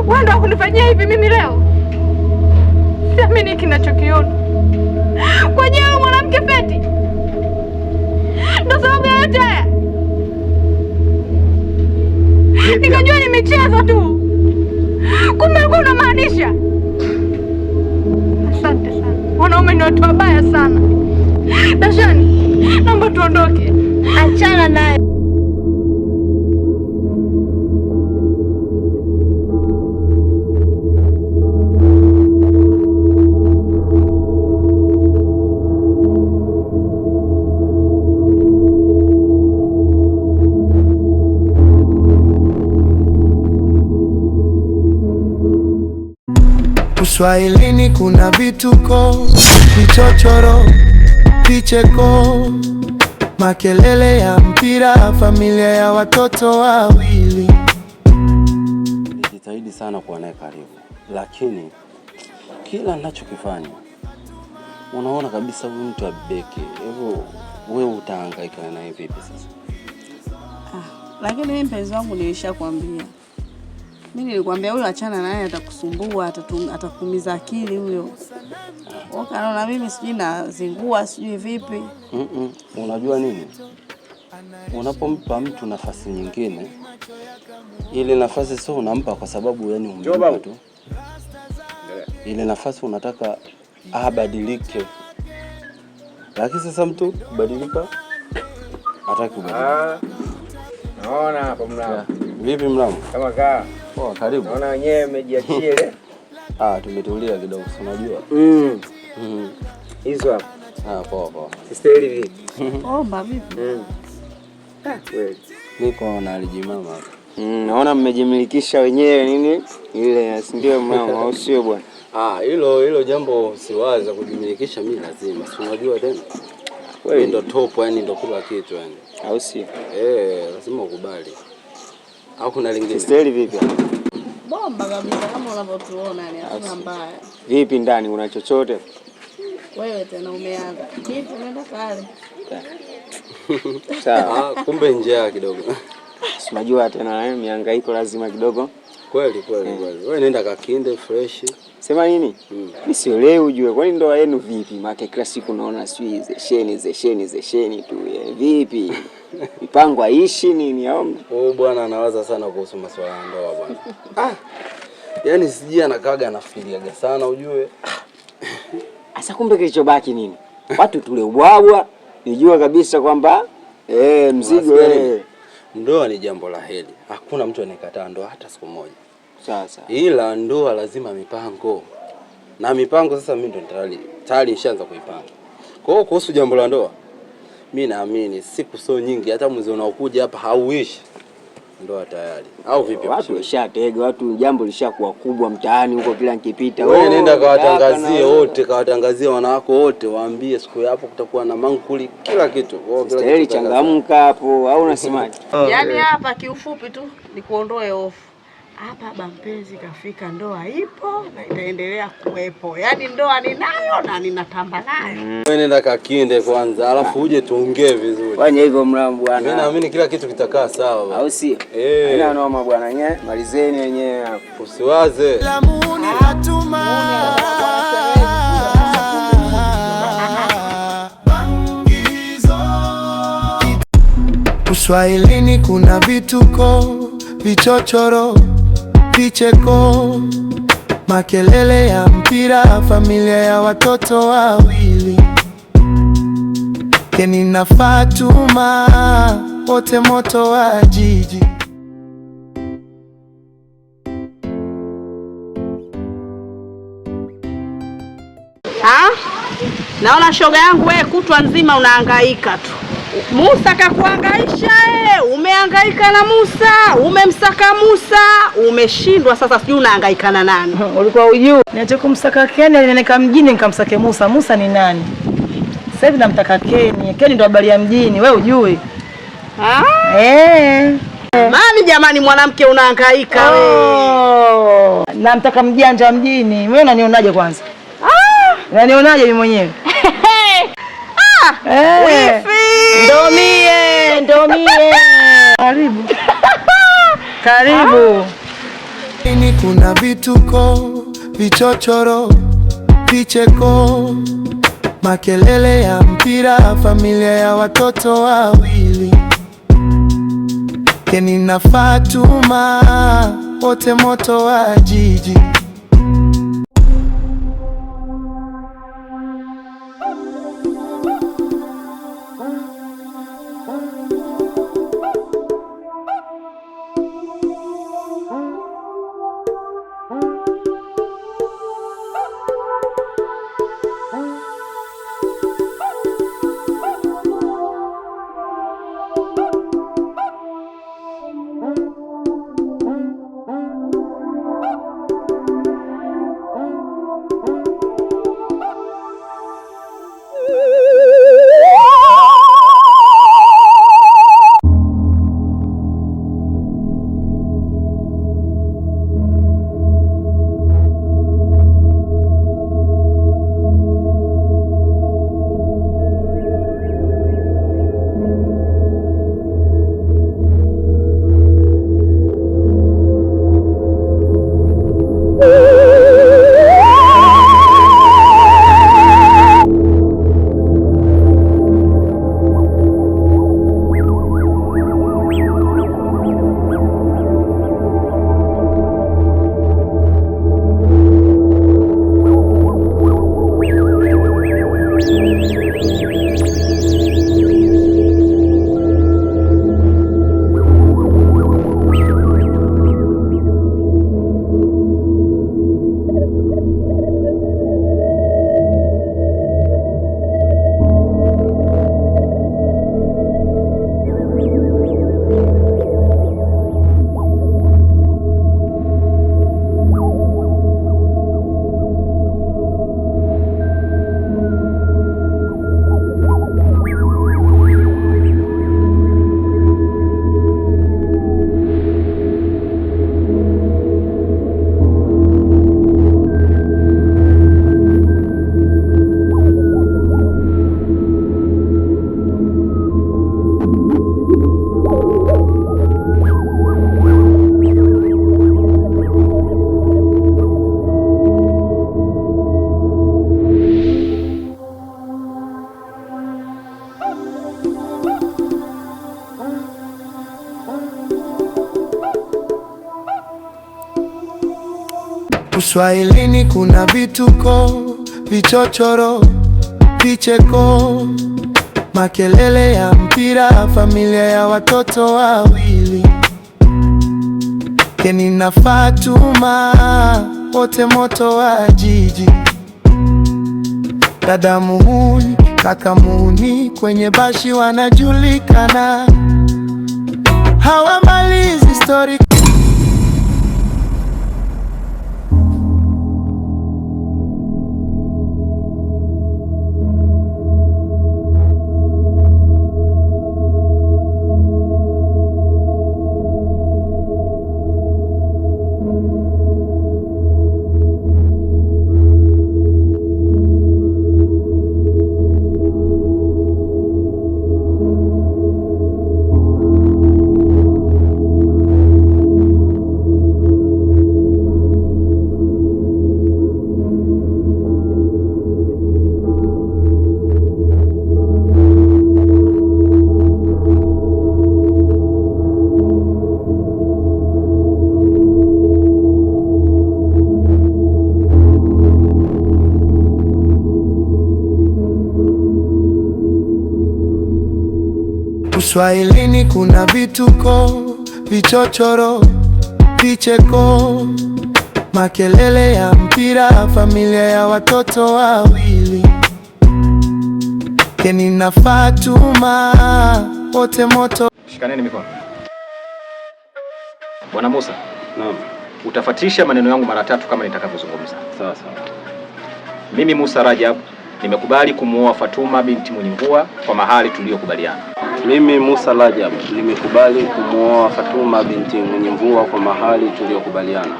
Wanda kunifanyia hivi mimi leo? Siamini kinachokiona. Kwa jina la mwanamke Feti. Ndio sababu yote haya. Nikajua ni michezo tu. Kumbe ulikuwa unamaanisha. Asante sana. Wanaume ni watu wabaya sana. Dashani, naomba tuondoke. Achana naye. Uswahilini kuna vituko, vichochoro, vicheko, makelele ya mpira, familia ya watoto wawili. Nitajitahidi sana kuwa naye karibu, lakini kila ninachokifanya unaona kabisa huyu mtu abeki. Hivyo wewe utahangaika naye vipi sasa? Lakini mimi mpenzi wangu nilishakwambia. Mimi nilikwambia huyo achana naye, atakusumbua, atakuumiza akili huyo. Wakaona mimi sijui nazingua sijui vipi. Unajua nini? Unapompa mtu nafasi nyingine, ile nafasi sio unampa kwa sababu yani umempa tu. Ile nafasi unataka abadilike. Lakini sasa mtu kubadilika hataki kubadilika. Naona hapa mlango. Vipi mlango? Kama kaa. Poa, karibu. Naona wenyewe umejiachia ile. Tumetulia kidogo, unajua. Hizo hapa. Poa. Sister vipi? Omba vipi? Kweli. Niko na alijimama hapa. Naona mmejimilikisha wenyewe nini? Ile ndio mama au sio bwana? Hilo jambo siwaza kujimilikisha mimi lazima. Si unajua tena? Wewe ndio top, yani ndio kila kitu yani. Au sio? Lazima ukubali. Au kuna lingine? Sister vipi? Bomba kabisa kama unavyotuona yani, hakuna mbaya. Vipi ndani una chochote? Wewe tena umeanza. Kitu unaenda pale. Sawa. Kumbe njaa kidogo. Unajua tena mihangaiko lazima kidogo. Kweli. Wewe nenda kakinde fresh. Sema nini? Mimi sielewi ujue. Kwani ndoa yenu vipi? Maana kila siku naona sijui zesheni tu. Vipi? Mipango aishi nini au? Bwana anawaza sana kuhusu masuala ya ndoa bwana. Yaani sijui anakaga anafikiriaga sana ujue. Asa kumbe kilichobaki nini? Watu tule ubwabwa, nijua kabisa kwamba mzigo ndoa ni jambo la heri. Hakuna mtu anayekataa ndoa hata siku moja. Sasa. Ila ndoa lazima mipango. Na mipango sasa mimi ndo tayari nishaanza kuipanga. Kwa hiyo kuhusu jambo la ndoa, mimi naamini siku sio nyingi, hata mwezi unaokuja hapa hauishi ndoa tayari. Au vipi? Watu washatega, watu jambo lishakuwa kubwa mtaani huko kila nikipita. Wewe nenda kawatangazie wote, kawatangazie wanawako wote, waambie siku hapo kutakuwa na mankuli kila kitu. Stahili changamka hapo au unasemaje? Yaani hapa kiufupi tu ni kuondoe hofu. hapa bampenzi kafika, ndoa ipo na itaendelea kuwepo. Yaani ndoa ninayo na ninatamba nayo. Wewe nenda kakinde kwanza, alafu uje tuongee vizuri. Fanya hivyo mlambo bwana. Mimi naamini kila kitu kitakaa sawa. Au si? Haina noma bwana nye. Malizeni wenyewe hapo. Usiwaze. Lamuni Fatuma. Uswahilini kuna vituko, vichochoro, vicheko, makelele ya mpira, familia ya watoto wawili, Keni na Fatuma, wote moto wa jiji. Naona shoga yangu wewe kutwa nzima unahangaika tu. Musa kakuhangaisha umehangaika na Musa, umemsaka Musa, umeshindwa sasa sijui unahangaika na nani. Ulikuwa ujui. Niache kumsaka Keni, alineneka mjini nikamsake Musa. Musa ni nani? Sasa hivi namtaka Keni. Keni ndo habari ya mjini, wewe ujui. Mami jamani mwanamke unahangaika wewe. Namtaka mjanja mjini. Wewe unanionaje kwanza? Unanionaje mimi mwenyewe? Ndo mie. Karibu. Karibu. Ini kuna vituko, vichochoro, vicheko, makelele ya mpira, familia ya watoto wawili, Keni na Fatuma, wote moto wa jiji. Uswahilini kuna vituko, vichochoro, vicheko, makelele ya mpira, familia ya watoto wawili, Keni na Fatuma, wote moto wa jiji. Dada muhuni, kaka muhuni, kwenye bashi wanajulikana, hawamalizi story. Uswahilini kuna vituko, vichochoro, vicheko, makelele ya mpira, familia ya watoto wawili, Keni na Fatuma, wote moto. Shikaneni mikono. Bwana Musa. Naam. Utafuatisha maneno yangu mara 3 kama nitakavyozungumza. Sawa sawa. Mimi Musa Rajab nimekubali kumuoa Fatuma binti Mwenyimvua kwa mahali tuliyokubaliana. Mimi Musa Rajab nimekubali kumuoa Fatuma binti Mwenyimvua kwa mahali tuliyokubaliana.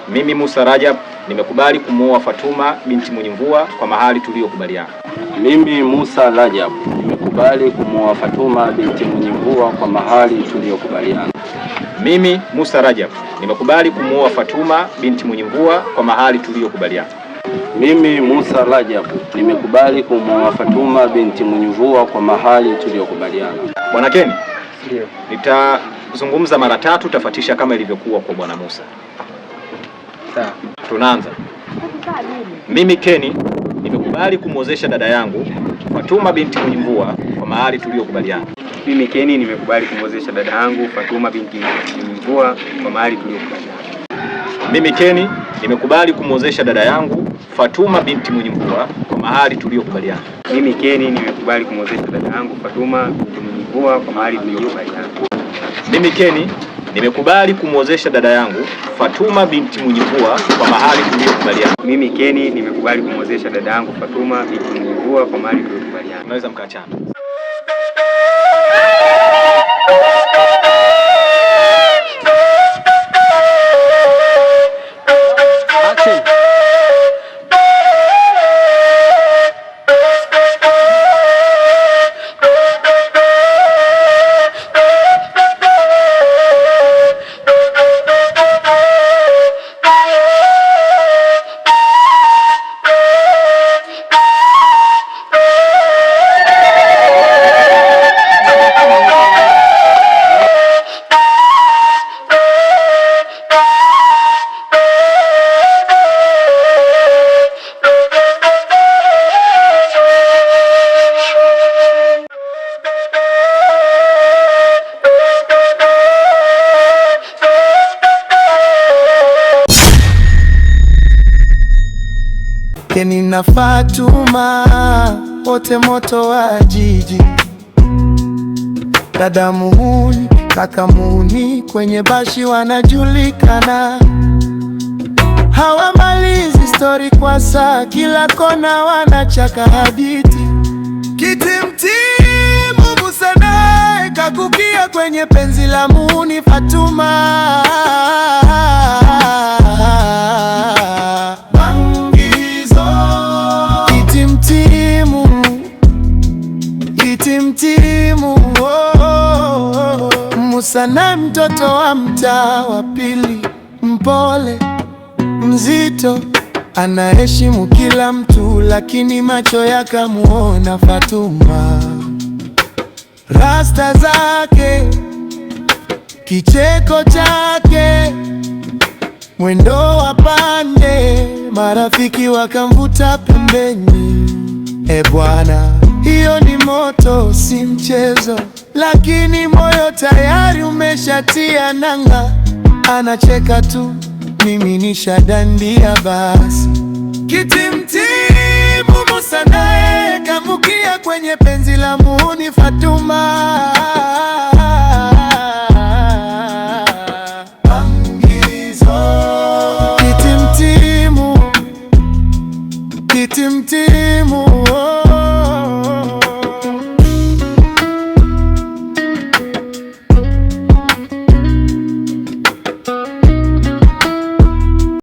Mimi Musa Rajab nimekubali kumuoa Fatuma binti Mwenyimvua kwa mahali tuliyokubaliana. Mimi Musa Rajab nimekubali kumuoa Fatuma binti Mwenyimvua kwa mahali tuliyokubaliana. Mimi Musa Rajab nimekubali kumuoa Fatuma binti Mwenyimvua kwa mahali tuliyokubaliana. Mimi Musa Rajab nimekubali kumuoa Fatuma binti Mwenyimvua kwa mahali tuliyokubaliana. Bwana Keni? Ndio. Nitazungumza mara 3, tafatisha kama ilivyokuwa kwa Bwana Musa. Sawa. Tunaanza. Mimi Keni nimekubali kumwozesha dada yangu Fatuma binti Mwenyimvua kwa mahali tuliyokubaliana. Mimi Keni nimekubali kumwozesha dada yangu Fatuma binti Mwenyimvua kwa mahali tuliyokubaliana. Mimi Keni nimekubali kumwozesha dada yangu Fatuma binti Mwenyimvua kwa mahali tuliyokubaliana. Mimi Keni nimekubali kumwozesha dada yangu Fatuma binti Mwenyimvua kwa mahali tuliyokubaliana. Mimi Keni nimekubali kumwozesha dada yangu Fatuma binti Mwenyimvua kwa mahali tuliyokubaliana. Mimi Keni nimekubali kumwozesha dada yangu Fatuma binti Mwenyimvua kwa mahali tuliyokubaliana. Unaweza mkaachana. Keni na Fatuma, wote moto wa jiji, dada muhuni, kaka muhuni, kwenye bashi wanajulikana. Hawamalizi story kwa saa, kila kona wanachaka hadithi. Kitimtimu Musa naye kakukia kwenye penzi la muhuni Fatuma. Kitimtimu, Musa na mtoto wa mtaa wa pili, mpole, mzito, anaheshimu kila mtu, lakini macho yakamuona Fatuma. Rasta zake, kicheko chake, mwendo wa pande, marafiki wakamvuta pembeni. Bwana, hiyo ni moto, si mchezo, lakini moyo tayari umeshatia nanga. Anacheka tu, mimi nishadandia basi. Kitimtimu Musa naye kamukia kwenye penzi la muhuni Fatuma. Kitimtimu